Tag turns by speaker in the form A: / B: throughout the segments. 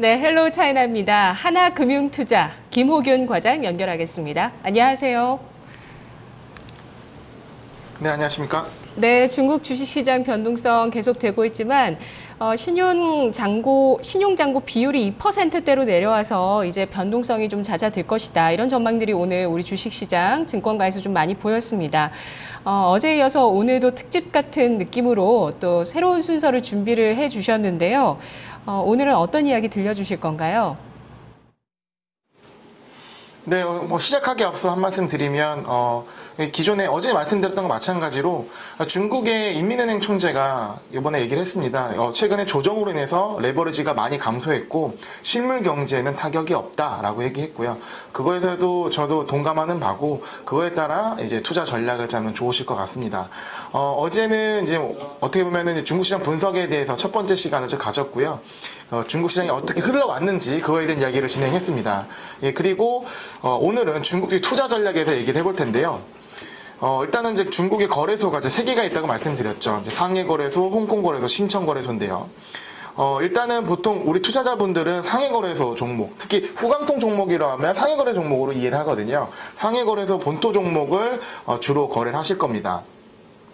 A: 네, 헬로우 차이나입니다. 하나금융투자 김호균 과장 연결하겠습니다. 안녕하세요.
B: 네, 안녕하십니까?
A: 네, 중국 주식시장 변동성 계속되고 있지만 신용장고 비율이 2%대로 내려와서 이제 변동성이 좀 잦아들 것이다. 이런 전망들이 오늘 우리 주식시장 증권가에서 좀 많이 보였습니다. 어제에 이어서 오늘도 특집 같은 느낌으로 또 새로운 순서를 준비를 해주셨는데요. 오늘은 어떤 이야기 들려주실 건가요?
B: 네, 시작하기 앞서 한 말씀 드리면, 기존에 어제 말씀드렸던 것 마찬가지로 중국의 인민은행 총재가 이번에 얘기를 했습니다. 최근에 조정으로 인해서 레버리지가 많이 감소했고 실물 경제에는 타격이 없다라고 얘기했고요. 그거에서도 저도 동감하는 바고 그거에 따라 이제 투자 전략을 짜면 좋으실 것 같습니다. 어제는 이제 어떻게 보면은 중국 시장 분석에 대해서 첫 번째 시간을 좀 가졌고요. 중국 시장이 어떻게 흘러왔는지 그거에 대한 이야기를 진행했습니다. 예, 그리고 오늘은 중국의 투자 전략에 대해 얘기를 해볼 텐데요. 일단은 이제 중국의 거래소가 이제 3개가 있다고 말씀드렸죠. 이제 상해 거래소, 홍콩 거래소, 신청 거래소인데요. 일단은 보통 우리 투자자분들은 상해 거래소 종목, 특히 후광통 종목이라 하면 상해 거래 종목으로 이해를 하거든요. 상해 거래소 본토 종목을 주로 거래를 하실 겁니다.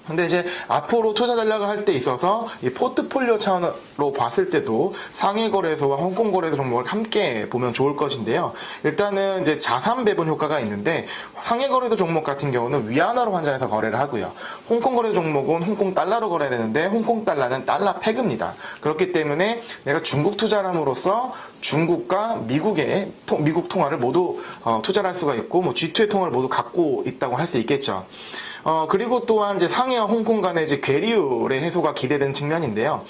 B: 근데 이제 앞으로 투자 전략을 할 때 있어서 이 포트폴리오 차원으로 봤을 때도 상해 거래소와 홍콩 거래소 종목을 함께 보면 좋을 것인데요. 일단은 이제 자산 배분 효과가 있는데 상해 거래소 종목 같은 경우는 위안화로 환전해서 거래를 하고요. 홍콩 거래소 종목은 홍콩 달러로 거래되는데 홍콩 달러는 달러 패그입니다. 그렇기 때문에 내가 중국 투자를 함으로써 중국과 미국 통화를 모두 투자를 할 수가 있고 G2의 통화를 모두 갖고 있다고 할 수 있겠죠. 그리고 또한 이제 상해와 홍콩 간의 이제 괴리율의 해소가 기대되는 측면인데요.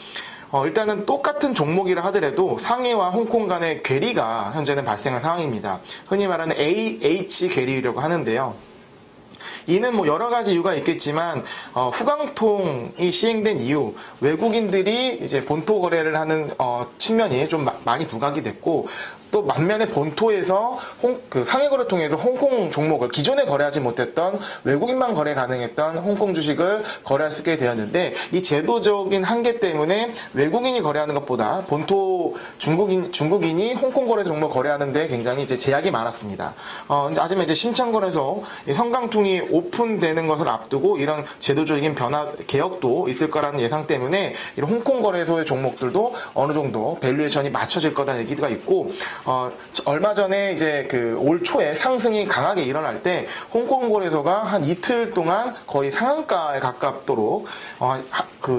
B: 일단은 똑같은 종목이라 하더라도 상해와 홍콩 간의 괴리가 현재는 발생한 상황입니다. 흔히 말하는 AH 괴리율이라고 하는데요. 이는 뭐 여러 가지 이유가 있겠지만 후광통이 시행된 이후 외국인들이 이제 본토 거래를 하는 측면이 좀 많이 부각이 됐고 또 반면에 본토에서 상해 거래 통해서 홍콩 종목을 기존에 거래하지 못했던 외국인만 거래 가능했던 홍콩 주식을 거래할 수 있게 되었는데 이 제도적인 한계 때문에 외국인이 거래하는 것보다 본토 중국인이 홍콩 거래 종목 거래하는데 굉장히 이제 제약이 많았습니다. 하지만 이제 신청거래소 성강통이 오픈되는 것을 앞두고 이런 제도적인 변화 개혁도 있을 거라는 예상 때문에 이런 홍콩 거래소의 종목들도 어느 정도 밸류에이션이 맞춰질 거다는 얘기가 있고 얼마 전에 이제 올 초에 상승이 강하게 일어날 때 홍콩 거래소가 한 이틀 동안 거의 상한가에 가깝도록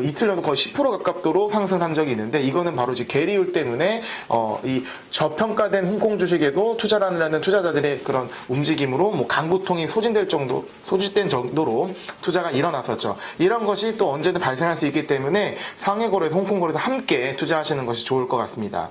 B: 이틀 정도 거의 10% 가깝도록 상승한 적이 있는데 이거는 바로 이제 괴리율 때문에 이 저평가된 홍콩 주식에도 투자를 하려는 투자자들의 그런 움직임으로 뭐 강구통이 소진된 정도로 투자가 일어났었죠. 이런 것이 또 언제든 발생할 수 있기 때문에 상해 거래소, 홍콩 거래소 함께 투자하시는 것이 좋을 것 같습니다.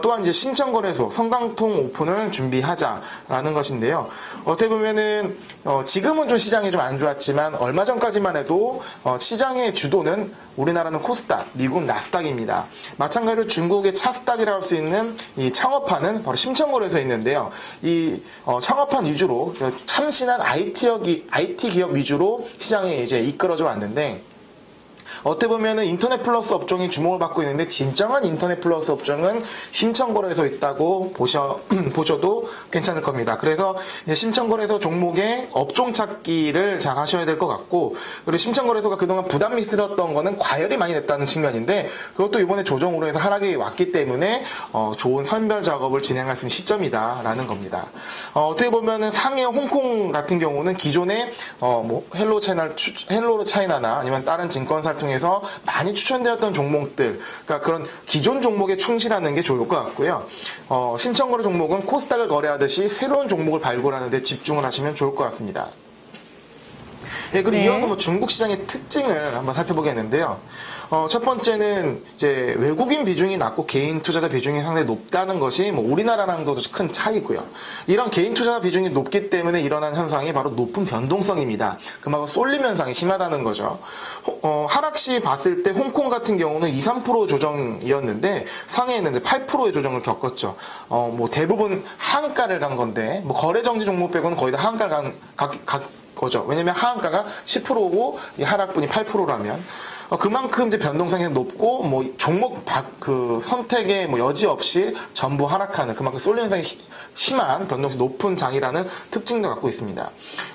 B: 또한 이제 신청거래소 성강통 오픈을 준비하자라는 것인데요. 어떻게 보면은 지금은 좀 시장이 좀 안 좋았지만 얼마 전까지만 해도 시장의 주도는 우리나라는 코스닥, 미국 나스닥입니다. 마찬가지로 중국의 차스닥이라고 할 수 있는 이 창업판은 바로 신청거래소에 있는데요. 이 창업판 위주로 참신한 IT 기업 위주로 시장이 이제 이끌어져 왔는데. 어떻게 보면은 인터넷 플러스 업종이 주목을 받고 있는데 진정한 인터넷 플러스 업종은 신청거래소에 있다고 보셔도 괜찮을 겁니다. 그래서 신청거래소 종목의 업종 찾기를 잘 하셔야 될 것 같고 그리고 신청거래소가 그동안 부담이 있었던 거는 과열이 많이 됐다는 측면인데 그것도 이번에 조정으로 해서 하락이 왔기 때문에 좋은 선별 작업을 진행할 수 있는 시점이다라는 겁니다. 어떻게 보면은 상해와 홍콩 같은 경우는 기존에 헬로우 차이나나 아니면 다른 증권사를 통해서 많이 추천되었던 종목들, 그러니까 그런 기존 종목에 충실하는 게 좋을 것 같고요. 신청거래 종목은 코스닥을 거래하듯이 새로운 종목을 발굴하는 데 집중을 하시면 좋을 것 같습니다. 예, 그리고 이어서 중국 시장의 특징을 한번 살펴보겠는데요. 첫 번째는 이제 외국인 비중이 낮고 개인 투자자 비중이 상당히 높다는 것이 우리나라랑도 큰 차이고요. 이런 개인 투자자 비중이 높기 때문에 일어난 현상이 바로 높은 변동성입니다. 그만큼 쏠림 현상이 심하다는 거죠. 하락시 봤을 때 홍콩 같은 경우는 2~3% 조정이었는데 상해에는 이제 8%의 조정을 겪었죠. 대부분 하한가를 간 건데 거래 정지 종목 빼고는 거의 다 하한가를 간 거죠. 왜냐면 하한가가 10%고 이 하락분이 8%라면 그만큼 이제 변동성이 높고 뭐 종목 그 선택의 뭐 여지 없이 전부 하락하는 그만큼 쏠림 현상이 심한 변동성이 높은 장이라는 특징도 갖고 있습니다.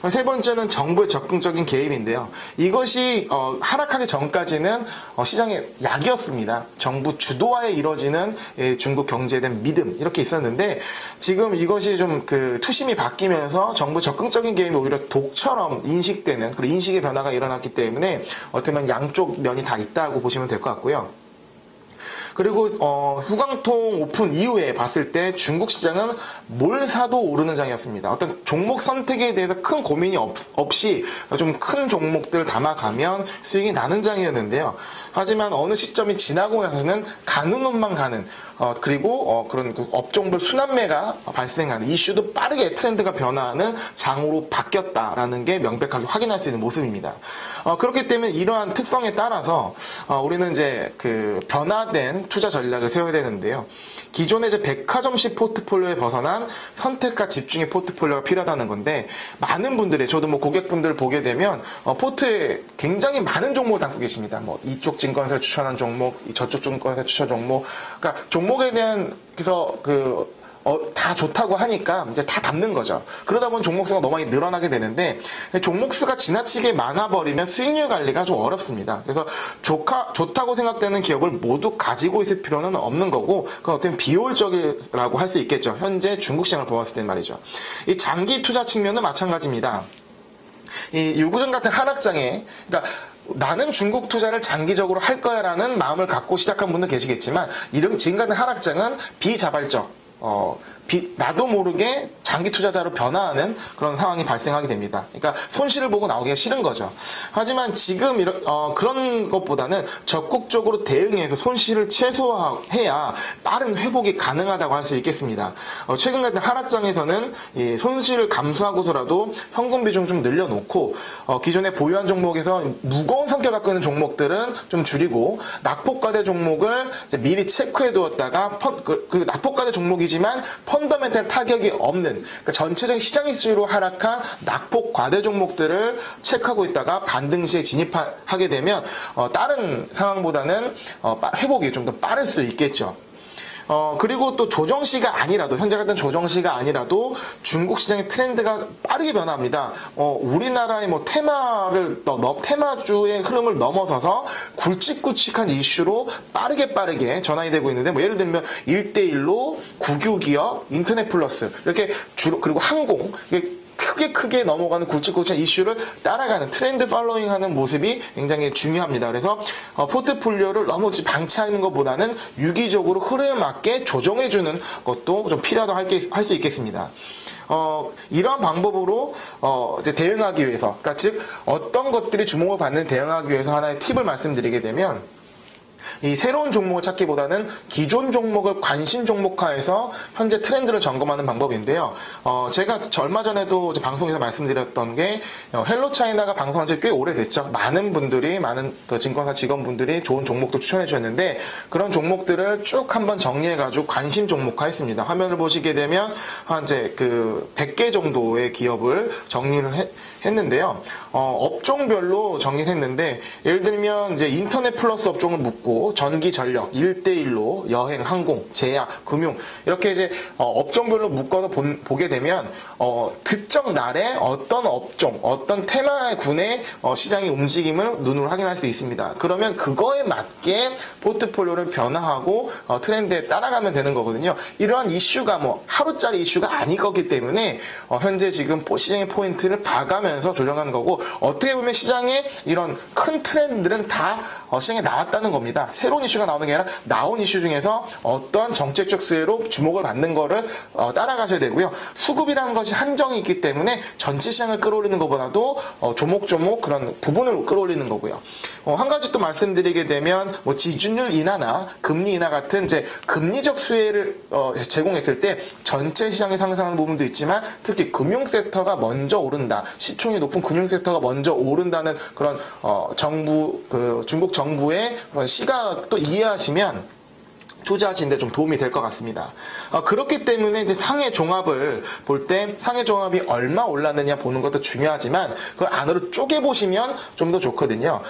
B: 세 번째는 정부의 적극적인 개입인데요. 이것이 하락하기 전까지는 시장의 약이었습니다. 정부 주도하에 이뤄지는 중국 경제에 대한 믿음 이렇게 있었는데 지금 이것이 좀 그 투심이 바뀌면서 정부 적극적인 개입이 오히려 독처럼 인식되는 그리고 인식의 변화가 일어났기 때문에 어떻게 보면 양쪽 면이 다 있다고 보시면 될 것 같고요. 그리고 후광통 오픈 이후에 봤을 때 중국 시장은 뭘 사도 오르는 장이었습니다. 어떤 종목 선택에 대해서 큰 고민이 없이 좀 큰 종목들을 담아가면 수익이 나는 장이었는데요. 하지만 어느 시점이 지나고 나서는 가는 놈만 가는 그리고 그런 그 업종별 순환매가 발생하는 이슈도 빠르게 트렌드가 변화하는 장으로 바뀌었다라는 게 명백하게 확인할 수 있는 모습입니다. 그렇기 때문에 이러한 특성에 따라서 우리는 이제 그 변화된 투자 전략을 세워야 되는데요. 기존의 이제 백화점식 포트폴리오에 벗어난 선택과 집중의 포트폴리오가 필요하다는 건데 많은 분들이 저도 뭐 고객분들 보게 되면 포트에 굉장히 많은 종목을 담고 계십니다. 뭐 이쪽 증권사 추천한 종목, 저쪽 증권사 추천 종목, 그러니까 종목에 대한 그래서 다 좋다고 하니까 이제 다 담는 거죠. 그러다 보면 종목수가 너무 많이 늘어나게 되는데 종목수가 지나치게 많아버리면 수익률 관리가 좀 어렵습니다. 그래서 좋다고 생각되는 기업을 모두 가지고 있을 필요는 없는 거고 그건 어떻게 보면 비효율적이라고 할 수 있겠죠. 현재 중국 시장을 보았을 땐 말이죠. 이 장기 투자 측면은 마찬가지입니다. 이 유구전 같은 하락장에 그러니까 나는 중국 투자를 장기적으로 할 거야 라는 마음을 갖고 시작한 분도 계시겠지만 지금 같은 하락장은 비자발적 나도 모르게 장기 투자자로 변화하는 그런 상황이 발생하게 됩니다. 그러니까 손실을 보고 나오기가 싫은 거죠. 하지만 지금 그런 것보다는 적극적으로 대응해서 손실을 최소화해야 빠른 회복이 가능하다고 할 수 있겠습니다. 최근 같은 하락장에서는 이 손실을 감수하고서라도 현금 비중 좀 늘려놓고 기존에 보유한 종목에서 무거운 성격 갖고 있는 종목들은 좀 줄이고 낙폭과대 종목을 이제 미리 체크해 두었다가 그 낙폭과대 종목이지만 펀더멘탈 타격이 없는 그러니까 전체적인 시장 이슈로 하락한 낙폭 과대 종목들을 체크하고 있다가 반등 시에 진입하게 되면 다른 상황보다는 회복이 좀 더 빠를 수 있겠죠. 그리고 또 조정시가 아니라도 현재 같은 조정시가 아니라도 중국 시장의 트렌드가 빠르게 변합니다. 우리나라의 뭐 테마주의 흐름을 넘어서서 굵직굵직한 이슈로 빠르게 전환이 되고 있는데 뭐 예를 들면 1대1로 국유기업, 인터넷 플러스 이렇게 그리고 항공 크게 넘어가는 굵직굵직한 이슈를 따라가는 트렌드 팔로잉하는 모습이 굉장히 중요합니다. 그래서 포트폴리오를 너무 방치하는 것보다는 유기적으로 흐름에 맞게 조정해주는 것도 좀 필요하다고 할 수 있겠습니다. 이러한 방법으로 이제 대응하기 위해서, 그러니까 즉 어떤 것들이 주목을 받는 대응하기 위해서 하나의 팁을 말씀드리게 되면. 이 새로운 종목을 찾기보다는 기존 종목을 관심 종목화해서 현재 트렌드를 점검하는 방법인데요. 제가 얼마 전에도 방송에서 말씀드렸던 게 헬로차이나가 방송한 지 꽤 오래됐죠. 많은 그 증권사 직원분들이 좋은 종목도 추천해 주셨는데 그런 종목들을 쭉 한번 정리해가지고 관심 종목화했습니다. 화면을 보시게 되면 한 이제 그 100개 정도의 기업을 정리를 했는데요. 업종별로 정리를 했는데 예를 들면 이제 인터넷 플러스 업종을 묶고 전기 전력 1대1로 여행, 항공, 제약, 금융 이렇게 이제 업종별로 묶어서 보게 되면 특정 날에 어떤 업종, 어떤 테마군의 시장의 움직임을 눈으로 확인할 수 있습니다. 그러면 그거에 맞게 포트폴리오를 변화하고 트렌드에 따라가면 되는 거거든요. 이러한 이슈가 뭐 하루짜리 이슈가 아닐 거기 때문에 현재 지금 시장의 포인트를 봐가면서 조정하는 거고 어떻게 보면 시장의 이런 큰 트렌드들은 다 시장에 나왔다는 겁니다. 새로운 이슈가 나오는 게 아니라 나온 이슈 중에서 어떤 정책적 수혜로 주목을 받는 거를 따라가셔야 되고요. 수급이라는 것이 한정이 있기 때문에 전체 시장을 끌어올리는 것보다도 조목조목 그런 부분을 끌어올리는 거고요. 한 가지 또 말씀드리게 되면 뭐 지준율 인하나 금리 인하 같은 이제 금리적 수혜를 제공했을 때 전체 시장이 상승하는 부분도 있지만 특히 금융 섹터가 먼저 오른다. 시총이 높은 금융 섹터가 먼저 오른다는 그런 중국 정부의 그런 시각도 이해하시면 투자하시는데 좀 도움이 될 것 같습니다. 그렇기 때문에 이제 상해 종합을 볼 때 상해 종합이 얼마 올랐느냐 보는 것도 중요하지만 그걸 안으로 쪼개보시면 좀 더 좋거든요.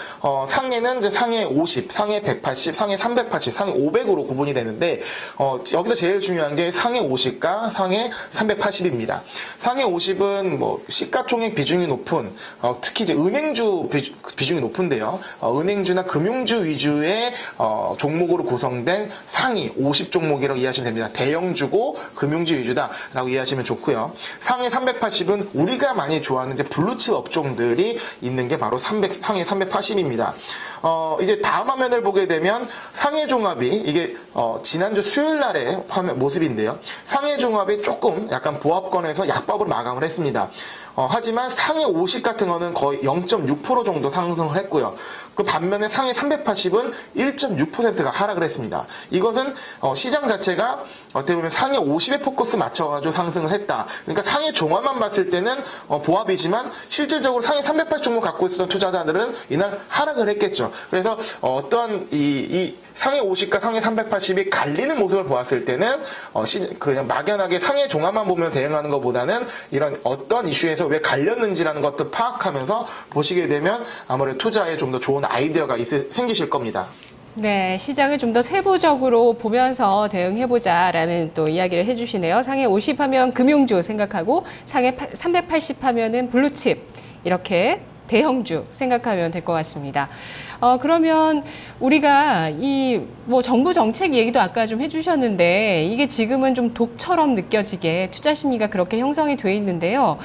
B: 상해는 이제 상해 50, 상해 180, 상해 380, 상해 500으로 구분이 되는데 여기서 제일 중요한 게 상해 50과 상해 380입니다. 상해 50은 뭐 시가총액 비중이 높은 특히 이제 은행주 비중이 높은데요. 은행주나 금융주 위주의 종목으로 구성된 상위 50종목이라고 이해하시면 됩니다. 대형주고 금융주 위주다라고 이해하시면 좋고요. 상해 380은 우리가 많이 좋아하는 이제 블루칩 업종들이 있는 게 바로 상해 380입니다. 이제 다음 화면을 보게 되면 상해 종합이 이게 지난주 수요일 날의 화면 모습인데요. 상해 종합이 조금 약간 보합권에서 약밥으로 마감을 했습니다. 하지만 상해 50 같은 거는 거의 0.6% 정도 상승을 했고요. 그 반면에 상해 380은 1.6%가 하락을 했습니다. 이것은 시장 자체가 어떻게 보면 상해 50에 포커스 맞춰가지고 상승을 했다. 그러니까 상해 종합만 봤을 때는 보합이지만 실질적으로 상해 380 종목 갖고 있었던 투자자들은 이날 하락을 했겠죠. 그래서 어떠한 이 상해 50과 상해 380이 갈리는 모습을 보았을 때는 그냥 막연하게 상해 종합만 보면 대응하는 것보다는 이런 어떤 이슈에서 왜 갈렸는지라는 것도 파악하면서 보시게 되면 아무래도 투자에 좀 더 좋은 아이디어가 생기실 겁니다.
A: 네, 시장을 좀 더 세부적으로 보면서 대응해보자라는 또 이야기를 해주시네요. 상해 50 하면 금융주 생각하고 상해 380 하면은 블루칩 이렇게 대형주 생각하면 될 것 같습니다. 그러면 우리가 뭐 정부 정책 얘기도 아까 좀 해주셨는데 이게 지금은 좀 독처럼 느껴지게 투자 심리가 그렇게 형성이 돼 있는데요.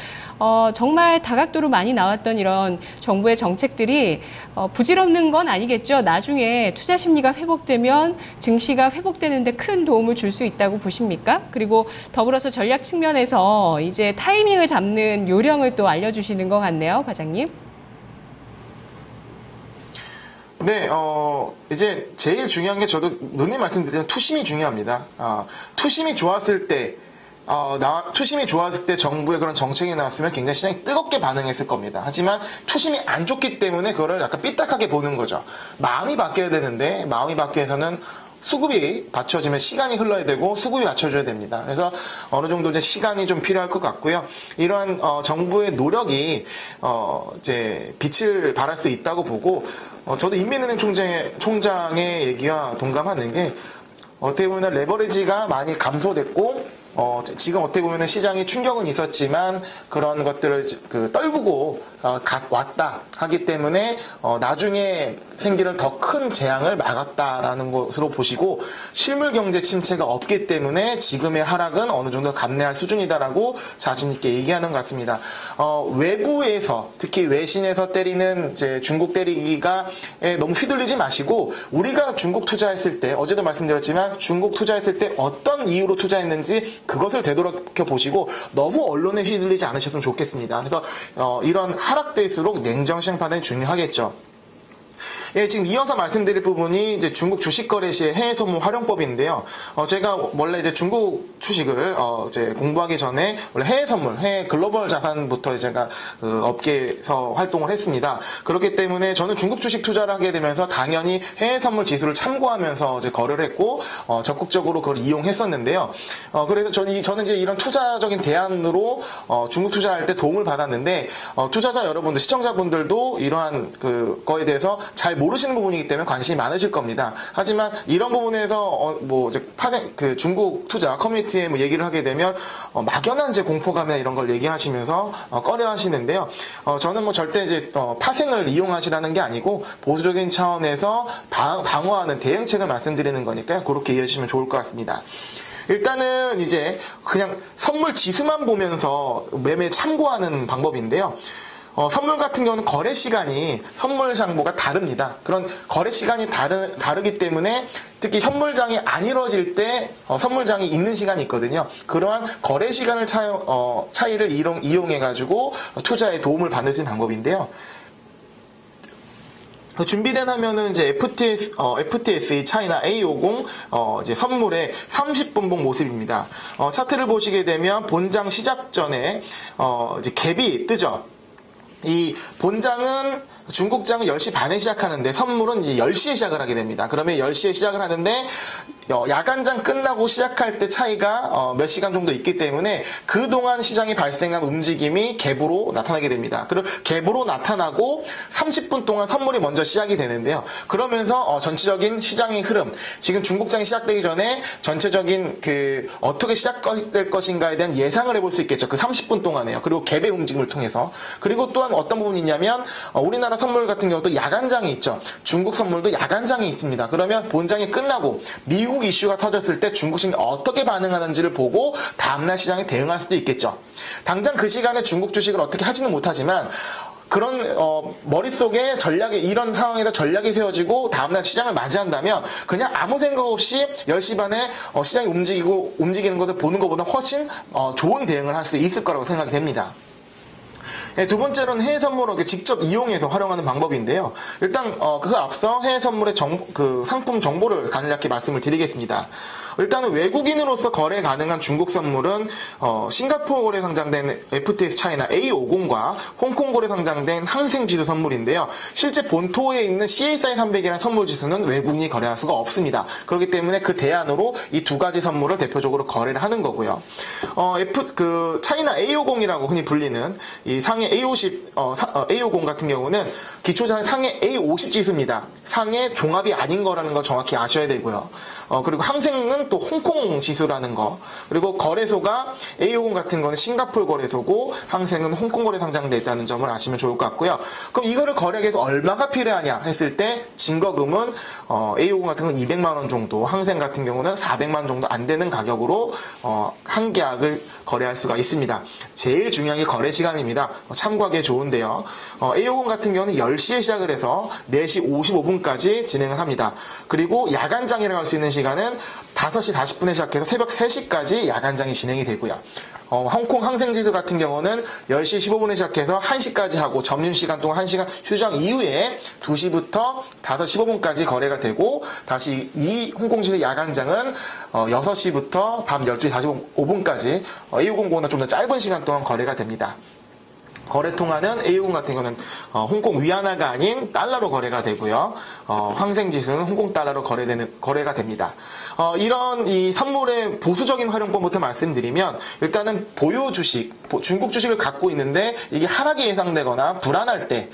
A: 정말 다각도로 많이 나왔던 이런 정부의 정책들이 부질없는 건 아니겠죠. 나중에 투자 심리가 회복되면 증시가 회복되는데 큰 도움을 줄 수 있다고 보십니까? 그리고 더불어서 전략 측면에서 이제 타이밍을 잡는 요령을 또 알려주시는 것 같네요, 과장님.
B: 네, 이제 제일 중요한 게 저도 누님 말씀드린 투심이 중요합니다. 투심이 좋았을 때, 투심이 좋았을 때 정부의 그런 정책이 나왔으면 굉장히 시장이 뜨겁게 반응했을 겁니다. 하지만 투심이 안 좋기 때문에 그거를 약간 삐딱하게 보는 거죠. 마음이 바뀌어야 되는데, 마음이 바뀌기 위해서는 수급이 받쳐지면 시간이 흘러야 되고 수급이 받쳐줘야 됩니다. 그래서 어느 정도 이제 시간이 좀 필요할 것 같고요. 이러한 정부의 노력이 이제 빛을 발할 수 있다고 보고 저도 인민은행 총장의 얘기와 동감하는 게 어떻게 보면 레버리지가 많이 감소됐고 지금 어떻게 보면 시장에 충격은 있었지만 그런 것들을 떨구고 왔다 하기 때문에 나중에 생기는 더 큰 재앙을 막았다라는 것으로 보시고 실물 경제 침체가 없기 때문에 지금의 하락은 어느 정도 감내할 수준이다라고 자신 있게 얘기하는 것 같습니다. 외부에서 특히 외신에서 때리는 이제 중국 때리기가 너무 휘둘리지 마시고 우리가 중국 투자했을 때 어제도 말씀드렸지만 중국 투자했을 때 어떤 이유로 투자했는지 그것을 되돌아켜 보시고 너무 언론에 휘둘리지 않으셨으면 좋겠습니다. 그래서 이런 하락대일수록 냉정 시장 판단이 중요하겠죠. 예, 지금 이어서 말씀드릴 부분이 이제 중국 주식 거래 시의 해외 선물 활용법인데요. 제가 원래 이제 중국 주식을 이제 공부하기 전에 원래 해외 선물, 해외 글로벌 자산부터 제가 업계에서 활동을 했습니다. 그렇기 때문에 저는 중국 주식 투자를 하게 되면서 당연히 해외 선물 지수를 참고하면서 이제 거래를 했고 적극적으로 그걸 이용했었는데요. 그래서 저는 이제 이런 투자적인 대안으로 중국 투자할 때 도움을 받았는데 투자자 여러분들, 시청자분들도 이러한 거에 대해서 잘 모르시는 부분이기 때문에 관심이 많으실 겁니다. 하지만 이런 부분에서 뭐 이제 중국 투자 커뮤니티에 뭐 얘기를 하게 되면 막연한 이제 공포감이나 이런 걸 얘기하시면서 꺼려하시는데요. 저는 뭐 절대 이제 파생을 이용하시라는 게 아니고 보수적인 차원에서 방어하는 대응책을 말씀드리는 거니까요. 그렇게 이해하시면 좋을 것 같습니다. 일단은 이제 그냥 선물 지수만 보면서 매매 참고하는 방법인데요. 선물 같은 경우는 거래 시간이 현물 장보가 다릅니다. 그런 거래 시간이 다르기 때문에 특히 현물장이 안 이루어질 때 선물장이 있는 시간이 있거든요. 그러한 거래 시간을 차이를 이용해가지고 투자에 도움을 받을 수 있는 방법인데요. 준비된 화면은 이제 FTSE 차이나 A50 이제 선물의 30분봉 모습입니다. 차트를 보시게 되면 본장 시작 전에 이제 갭이 뜨죠. 이 본장은 중국장은 10시 반에 시작하는데 선물은 이제 10시에 시작을 하게 됩니다. 그러면 10시에 시작을 하는데 야간장 끝나고 시작할 때 차이가 몇 시간 정도 있기 때문에 그동안 시장에 발생한 움직임이 갭으로 나타나게 됩니다. 그리고 갭으로 나타나고 30분 동안 선물이 먼저 시작이 되는데요. 그러면서 전체적인 시장의 흐름, 지금 중국장이 시작되기 전에 전체적인 어떻게 시작될 것인가에 대한 예상을 해볼 수 있겠죠. 그 30분 동안에요. 그리고 갭의 움직임을 통해서. 그리고 또한 어떤 부분이 있냐면 우리나라 선물 같은 경우도 야간장이 있죠. 중국 선물도 야간장이 있습니다. 그러면 본장이 끝나고 미국 이슈가 터졌을 때 중국 시장이 어떻게 반응하는지를 보고 다음날 시장에 대응할 수도 있겠죠. 당장 그 시간에 중국 주식을 어떻게 하지는 못하지만 그런 머릿속에 이런 상황에다 전략이 세워지고 다음날 시장을 맞이한다면 그냥 아무 생각 없이 10시 반에 시장이 움직이는 것을 보는 것보다 훨씬 좋은 대응을 할 수 있을 거라고 생각이 됩니다. 네, 두 번째로는 해외 선물을 직접 이용해서 활용하는 방법인데요. 일단 그 앞서 해외 선물의 상품 정보를 간략히 말씀을 드리겠습니다. 일단은 외국인으로서 거래 가능한 중국 선물은 싱가포르 거래 상장된 FTX 차이나 A50과 홍콩 거래 상장된 항생지수 선물인데요. 실제 본토에 있는 CSI 300이라는 선물 지수는 외국인이 거래할 수가 없습니다. 그렇기 때문에 그 대안으로 이 두 가지 선물을 대표적으로 거래를 하는 거고요. 차이나 A50이라고 흔히 불리는 이 상해 A50 같은 경우는 기초자산 상해 A50 지수입니다. 상해 종합이 아닌 거라는 거 정확히 아셔야 되고요. 그리고 항생은 또 홍콩 지수라는 거, 그리고 거래소가 A50 같은 거는 싱가포르 거래소고 항생은 홍콩 거래 상장돼 있다는 점을 아시면 좋을 것 같고요. 그럼 이거를 거래하기 위해서 얼마가 필요하냐 했을 때 증거금은 A50 같은 건 200만 원 정도, 항생 같은 경우는 400만 원 정도 안 되는 가격으로 한 계약을 거래할 수가 있습니다. 제일 중요한 게 거래 시간입니다. 참고하기 좋은데요. A50 같은 경우는 10시에 시작을 해서 4시 55분까지 진행을 합니다. 그리고 야간장이라고 할 수 있는 시간은 5시 40분에 시작해서 새벽 3시까지 야간장이 진행이 되고요. 홍콩 항생지수 같은 경우는 10시 15분에 시작해서 1시까지 하고 점심시간 동안 1시간 휴장 이후에 2시부터 5시 15분까지 거래가 되고 다시 이 홍콩지수 야간장은 6시부터 밤 12시 45분까지 A50보다 좀 더 짧은 시간 동안 거래가 됩니다. 거래 통화는 A50 같은 경우는 홍콩 위안화가 아닌 달러로 거래가 되고요. 항생지수는 홍콩 달러로 거래가 됩니다. 이런 이 선물의 보수적인 활용법부터 말씀드리면 일단은 보유 주식, 중국 주식을 갖고 있는데 이게 하락이 예상되거나 불안할 때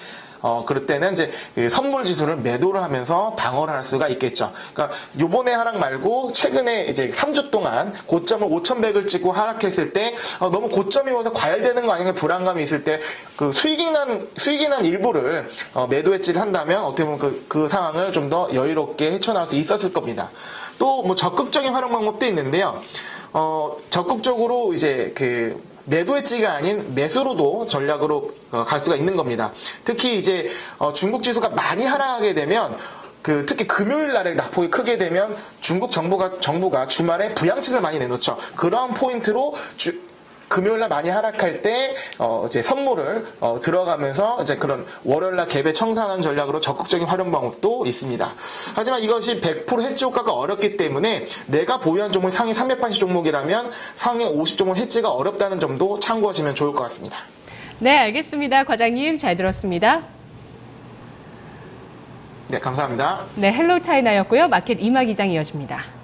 B: 그럴 때는 이제 선물 지수를 매도를 하면서 방어를 할 수가 있겠죠. 그러니까 요번에 하락 말고 최근에 이제 3주 동안 고점을 5,100을 찍고 하락했을 때 너무 고점이 와서 과열되는 거 아닌가 불안감이 있을 때 그 수익이 난 일부를 매도 해지를 한다면 어떻게 보면 그 상황을 좀 더 여유롭게 헤쳐나올 수 있었을 겁니다. 또 뭐 적극적인 활용 방법도 있는데요. 적극적으로 이제 매도 엣지가 아닌 매수로도 전략으로 갈 수가 있는 겁니다. 특히 이제 중국 지수가 많이 하락하게 되면 특히 금요일 날에 낙폭이 크게 되면 중국 정부가 주말에 부양책을 많이 내놓죠. 그러한 포인트로 금요일날 많이 하락할 때 이제 선물을 들어가면서 이제 그런 월요일날 갭에 청산하는 전략으로 적극적인 활용 방법도 있습니다. 하지만 이것이 100% 해지 효과가 어렵기 때문에 내가 보유한 종목이 상위 380 종목이라면 상위 50 종목 해지가 어렵다는 점도 참고하시면 좋을 것 같습니다.
A: 네, 알겠습니다. 과장님 잘 들었습니다.
B: 네, 감사합니다.
A: 네, 헬로우 차이나였고요. 마켓 이마 기장 이어집니다.